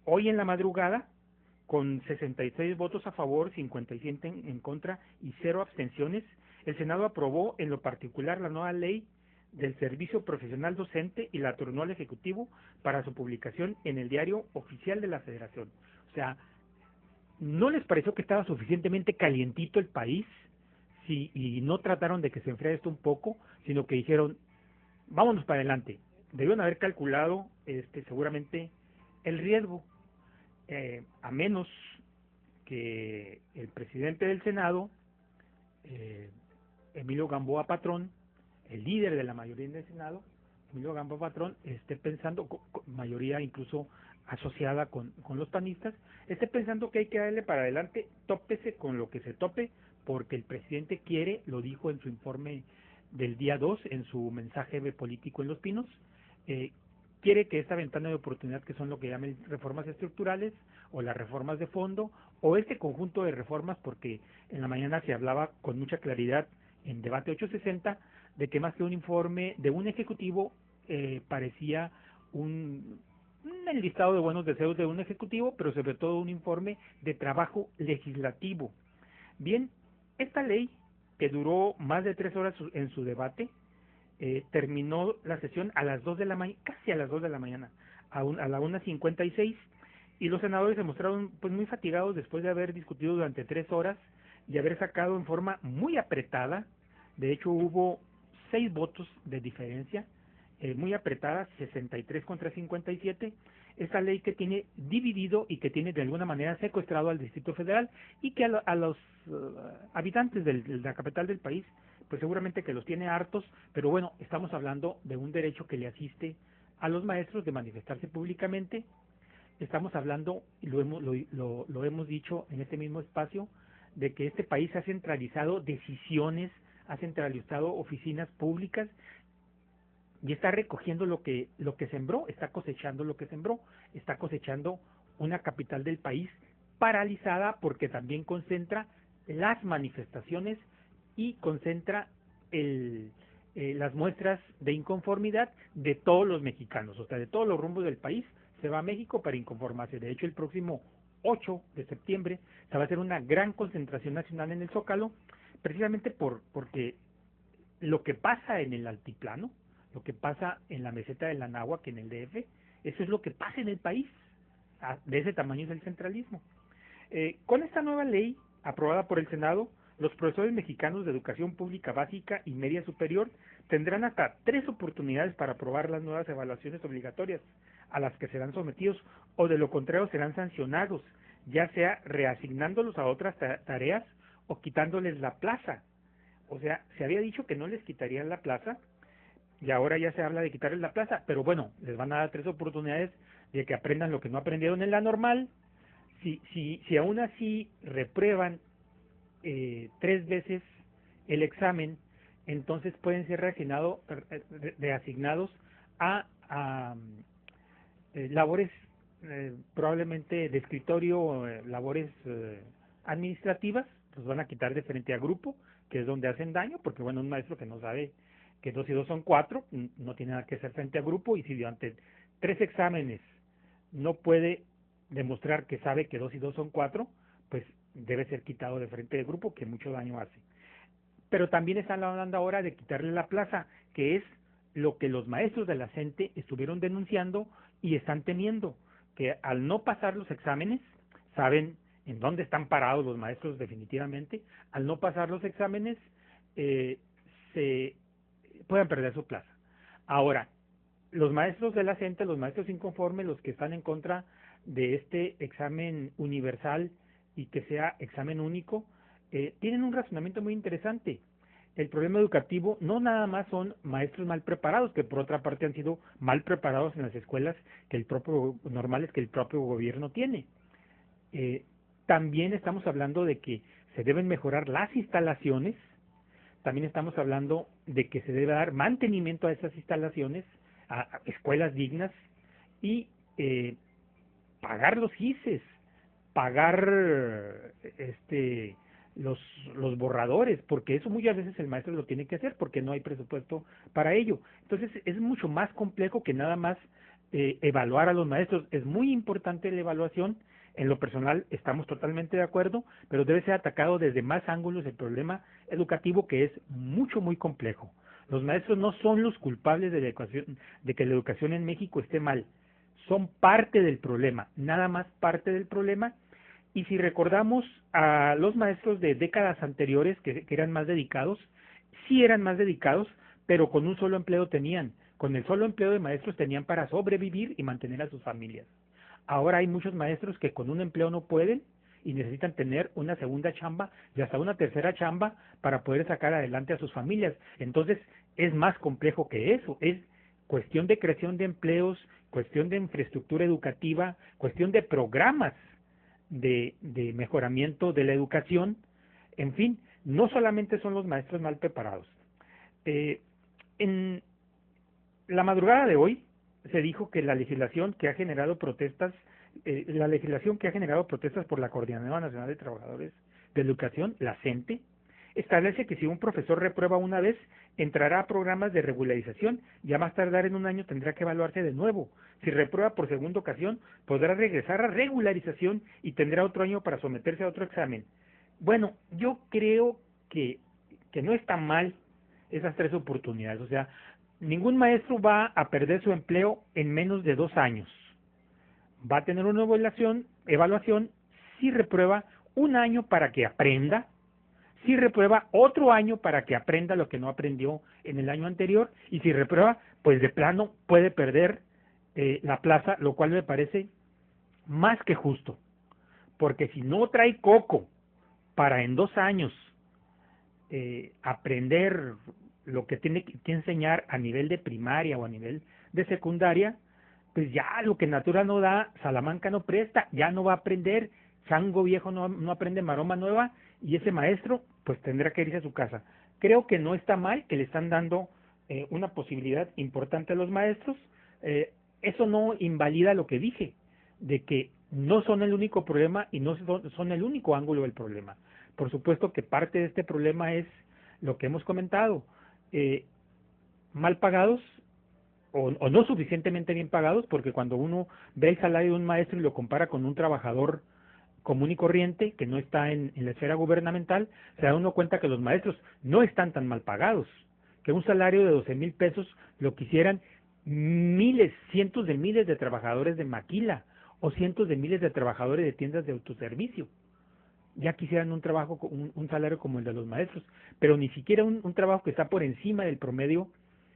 hoy en la madrugada, con 66 votos a favor, 57 en contra y 0 abstenciones, el Senado aprobó en lo particular la nueva ley del Servicio Profesional Docente y la turnó al Ejecutivo para su publicación en el Diario Oficial de la Federación. O sea, ¿no les pareció que estaba suficientemente calientito el país? Sí, y no trataron de que se enfriara esto un poco, sino que dijeron, vámonos para adelante. Debieron haber calculado seguramente el riesgo, a menos que el presidente del Senado, eh, Emilio Gamboa Patrón, el líder de la mayoría en el Senado, Emilio Gamboa Patrón, esté pensando, mayoría incluso asociada con los panistas, esté pensando que hay que darle para adelante, tópese con lo que se tope, porque el presidente quiere, lo dijo en su informe del día 2, en su mensaje político en Los Pinos, eh, quiere que esta ventana de oportunidad, que son lo que llaman reformas estructurales o las reformas de fondo, o este conjunto de reformas, porque en la mañana se hablaba con mucha claridad en Debate 860 de que más que un informe de un ejecutivo, parecía un listado de buenos deseos de un ejecutivo, pero sobre todo un informe de trabajo legislativo. Bien, esta ley, que duró más de 3 horas en su debate, terminó la sesión a las 2 de la mañana, casi a las 2 de la mañana, a la 1:56, y los senadores se mostraron pues muy fatigados después de haber discutido durante 3 horas y haber sacado en forma muy apretada. De hecho, hubo 6 votos de diferencia, muy apretada, 63 contra 57, esa ley que tiene dividido y que tiene de alguna manera secuestrado al Distrito Federal, y que a los habitantes de la capital del país, pues seguramente que los tiene hartos, pero bueno, estamos hablando de un derecho que le asiste a los maestros de manifestarse públicamente. Estamos hablando, y lo hemos dicho en este mismo espacio, de que este país ha centralizado decisiones, ha centralizado oficinas públicas y está recogiendo lo que sembró, está cosechando lo que sembró, está cosechando una capital del país paralizada, porque también concentra las manifestaciones y concentra las muestras de inconformidad de todos los mexicanos, o sea, de todos los rumbos del país se va a México para inconformarse. De hecho, el próximo 8 de septiembre se va a hacer una gran concentración nacional en el Zócalo, precisamente porque lo que pasa en el altiplano, lo que pasa en la meseta de la Náhuac, en el DF, eso es lo que pasa en el país. De ese tamaño es el centralismo. Con esta nueva ley, aprobada por el Senado, los profesores mexicanos de educación pública básica y media superior tendrán hasta 3 oportunidades para aprobar las nuevas evaluaciones obligatorias a las que serán sometidos, o de lo contrario serán sancionados, ya sea reasignándolos a otras tareas o quitándoles la plaza. O sea, se había dicho que no les quitarían la plaza, y ahora ya se habla de quitarles la plaza, pero bueno, les van a dar 3 oportunidades de que aprendan lo que no aprendieron en la normal. Si aún así reprueban 3 veces el examen, entonces pueden ser reasignados a labores probablemente de escritorio, labores administrativas. Los van a quitar de frente a grupo, que es donde hacen daño, porque bueno, un maestro que no sabe que 2 y 2 son 4, no tiene nada que hacer frente a grupo, y si durante 3 exámenes no puede demostrar que sabe que 2 y 2 son 4, pues debe ser quitado de frente de grupo, que mucho daño hace. Pero también están hablando ahora de quitarle la plaza, que es lo que los maestros de la CENTE estuvieron denunciando y están temiendo, que al no pasar los exámenes, saben en dónde están parados los maestros definitivamente, al no pasar los exámenes, se puedan perder su plaza. Ahora, los maestros de la CENTE, los maestros inconformes, los que están en contra de este examen universal y que sea examen único, tienen un razonamiento muy interesante. El problema educativo no nada más son maestros mal preparados, que por otra parte han sido mal preparados en las escuelas que el propio normales que el propio gobierno tiene. También estamos hablando de que se deben mejorar las instalaciones, también estamos hablando de que se debe dar mantenimiento a esas instalaciones, a escuelas dignas, y pagar los ICES, pagar los borradores, porque eso muchas veces el maestro lo tiene que hacer porque no hay presupuesto para ello. Entonces es mucho más complejo que nada más evaluar a los maestros. Es muy importante la evaluación. En lo personal estamos totalmente de acuerdo, pero debe ser atacado desde más ángulos el problema educativo, que es muy complejo. Los maestros no son los culpables de de que la educación en México esté mal. Son parte del problema, nada más parte del problema. Y si recordamos a los maestros de décadas anteriores que eran más dedicados, sí eran más dedicados, pero con un solo empleo tenían. Con el solo empleo de maestros tenían para sobrevivir y mantener a sus familias. Ahora hay muchos maestros que con un empleo no pueden y necesitan tener una segunda chamba y hasta una tercera chamba para poder sacar adelante a sus familias. Entonces es más complejo que eso, es cuestión de creación de empleos, cuestión de infraestructura educativa, cuestión de programas de mejoramiento de la educación. En fin, no solamente son los maestros mal preparados. En la madrugada de hoy se dijo que la legislación que ha generado protestas por la Coordinadora Nacional de Trabajadores de Educación, la CENTE, establece que si un profesor reprueba una vez, entrará a programas de regularización y a más tardar en un año tendrá que evaluarse de nuevo. Si reprueba por segunda ocasión, podrá regresar a regularización y tendrá otro año para someterse a otro examen. Bueno, yo creo que no está mal esas tres oportunidades. O sea, ningún maestro va a perder su empleo en menos de 2 años. Va a tener una evaluación, si reprueba, 1 año para que aprenda, si reprueba, otro año para que aprenda lo que no aprendió en el año anterior, y si reprueba, pues de plano puede perder la plaza, lo cual me parece más que justo, porque si no trae coco para en 2 años aprender lo que tiene que enseñar a nivel de primaria o a nivel de secundaria, pues ya lo que Natura no da, Salamanca no presta, ya no va a aprender, chango viejo no aprende maroma nueva, y ese maestro pues tendrá que irse a su casa. Creo que no está mal, que le están dando una posibilidad importante a los maestros. Eso no invalida lo que dije, de que no son el único problema y no son el único ángulo del problema. Por supuesto que parte de este problema es lo que hemos comentado, mal pagados o no suficientemente bien pagados, porque cuando uno ve el salario de un maestro y lo compara con un trabajador común y corriente que no está en la esfera gubernamental, se da uno cuenta que los maestros no están tan mal pagados, que un salario de 12,000 pesos lo quisieran miles, cientos de miles de trabajadores de maquila o cientos de miles de trabajadores de tiendas de autoservicio. Ya quisieran un trabajo, un salario como el de los maestros, pero ni siquiera un trabajo que está por encima del promedio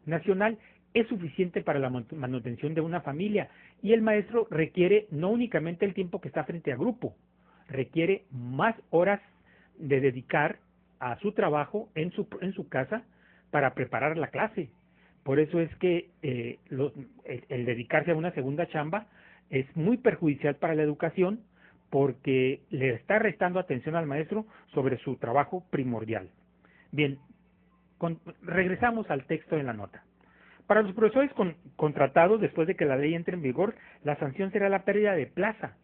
nacional es suficiente para la manutención de una familia, y el maestro requiere no únicamente el tiempo que está frente a grupo, requiere más horas de dedicar a su trabajo en su casa para preparar la clase. Por eso es que el dedicarse a una segunda chamba es muy perjudicial para la educación, porque le está restando atención al maestro sobre su trabajo primordial. Bien, regresamos al texto de la nota. Para los profesores contratados, después de que la ley entre en vigor, la sanción será la pérdida de plaza,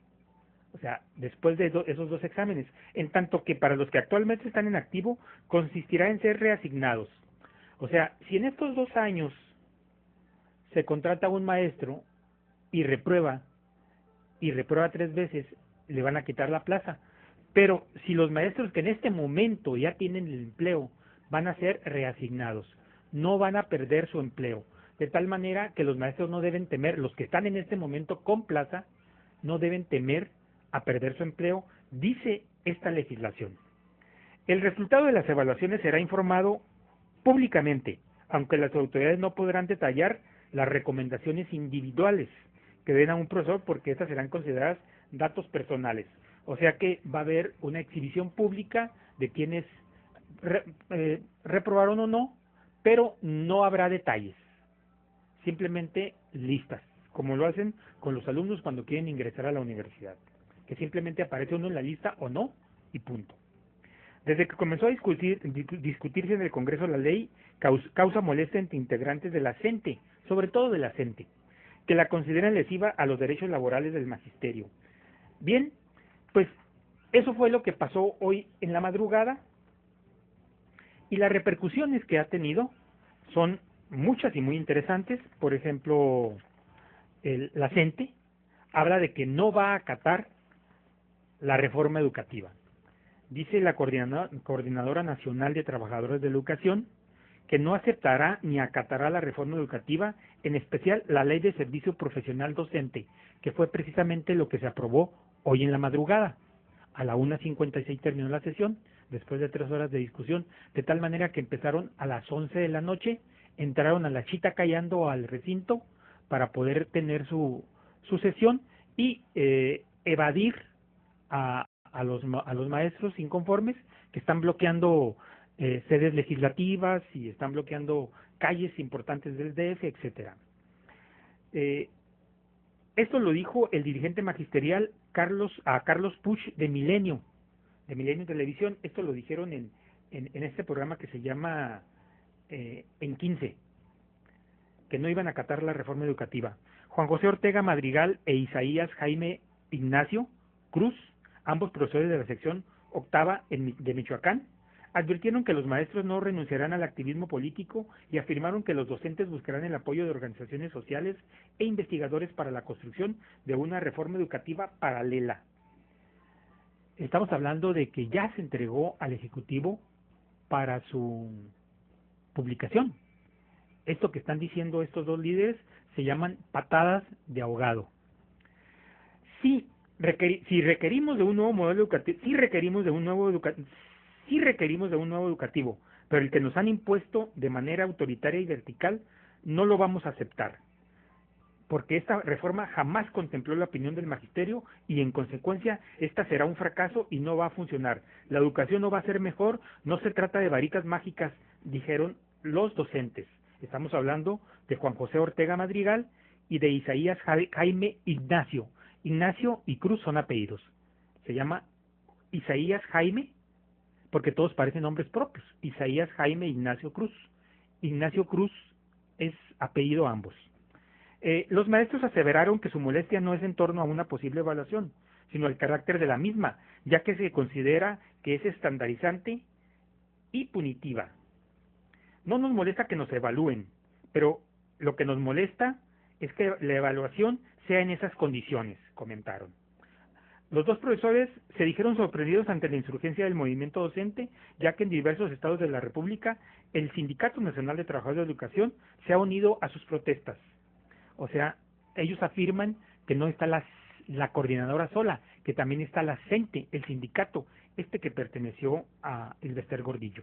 o sea, después de esos 2 exámenes, en tanto que para los que actualmente están en activo, consistirá en ser reasignados. O sea, si en estos 2 años se contrata a un maestro y reprueba 3 veces, le van a quitar la plaza. Pero si los maestros que en este momento ya tienen el empleo van a ser reasignados, no van a perder su empleo, de tal manera que los maestros no deben temer, los que están en este momento con plaza, no deben temer a perder su empleo, dice esta legislación. El resultado de las evaluaciones será informado públicamente, aunque las autoridades no podrán detallar las recomendaciones individuales que den a un profesor, porque estas serán consideradas datos personales. O sea que va a haber una exhibición pública de quienes reprobaron o no, pero no habrá detalles, simplemente listas, como lo hacen con los alumnos cuando quieren ingresar a la universidad, que simplemente aparece uno en la lista o no, y punto. Desde que comenzó a discutirse en el Congreso la ley, causa molestia entre integrantes de la CENTE, sobre todo de la CENTE, que la consideran lesiva a los derechos laborales del magisterio. Bien, pues eso fue lo que pasó hoy en la madrugada, y las repercusiones que ha tenido son muchas y muy interesantes. Por ejemplo, la CENTE habla de que no va a acatar la reforma educativa. Dice la Coordinadora Nacional de Trabajadores de la Educación que no aceptará ni acatará la reforma educativa, en especial la Ley de Servicio Profesional Docente, que fue precisamente lo que se aprobó hoy en la madrugada. A la 1:56 terminó la sesión, después de 3 horas de discusión, de tal manera que empezaron a las 11 de la noche, entraron a la chita callando al recinto para poder tener su sesión y evadir a los maestros inconformes que están bloqueando sedes legislativas y están bloqueando calles importantes del DF, etcétera. Esto lo dijo el dirigente magisterial Carlos Puch de Milenio Televisión. Esto lo dijeron en este programa que se llama En 15, que no iban a acatar la reforma educativa. Juan José Ortega Madrigal e Isaías Jaime Ignacio Cruz, ambos profesores de la sección octava de Michoacán, advirtieron que los maestros no renunciarán al activismo político y afirmaron que los docentes buscarán el apoyo de organizaciones sociales e investigadores para la construcción de una reforma educativa paralela. Estamos hablando de que ya se entregó al Ejecutivo para su publicación. Esto que están diciendo estos dos líderes se llaman patadas de ahogado. Si requerimos de un nuevo modelo educativo, sí requerimos de un nuevo educativo, pero el que nos han impuesto de manera autoritaria y vertical no lo vamos a aceptar, porque esta reforma jamás contempló la opinión del magisterio y en consecuencia esta será un fracaso y no va a funcionar. La educación no va a ser mejor, no se trata de varitas mágicas, dijeron los docentes. Estamos hablando de Juan José Ortega Madrigal y de Isaías Jaime Ignacio. Ignacio y Cruz son apellidos. Se llama Isaías Jaime porque todos parecen nombres propios. Isaías Jaime Ignacio Cruz. Ignacio Cruz es apellido ambos. Los maestros aseveraron que su molestia no es en torno a una posible evaluación, sino al carácter de la misma, ya que se considera que es estandarizante y punitiva. No nos molesta que nos evalúen, pero lo que nos molesta es que la evaluación sea en esas condiciones, comentaron. Los dos profesores se dijeron sorprendidos ante la insurgencia del movimiento docente, ya que en diversos estados de la República el Sindicato Nacional de Trabajadores de Educación se ha unido a sus protestas. O sea, ellos afirman que no está la coordinadora sola, que también está la CENTE, el sindicato, que perteneció a Elbester Gordillo.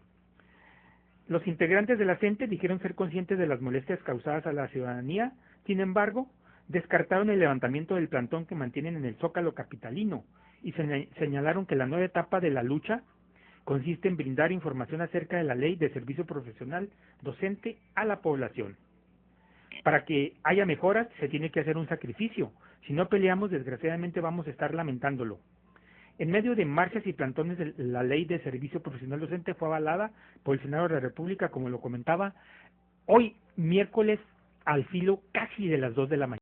Los integrantes de la CENTE dijeron ser conscientes de las molestias causadas a la ciudadanía, sin embargo, descartaron el levantamiento del plantón que mantienen en el Zócalo capitalino y señalaron que la nueva etapa de la lucha consiste en brindar información acerca de la Ley de Servicio Profesional Docente a la población. Para que haya mejoras se tiene que hacer un sacrificio. Si no peleamos, desgraciadamente vamos a estar lamentándolo. En medio de marchas y plantones, la Ley de Servicio Profesional Docente fue avalada por el Senado de la República, como lo comentaba, hoy miércoles al filo casi de las 2 de la mañana.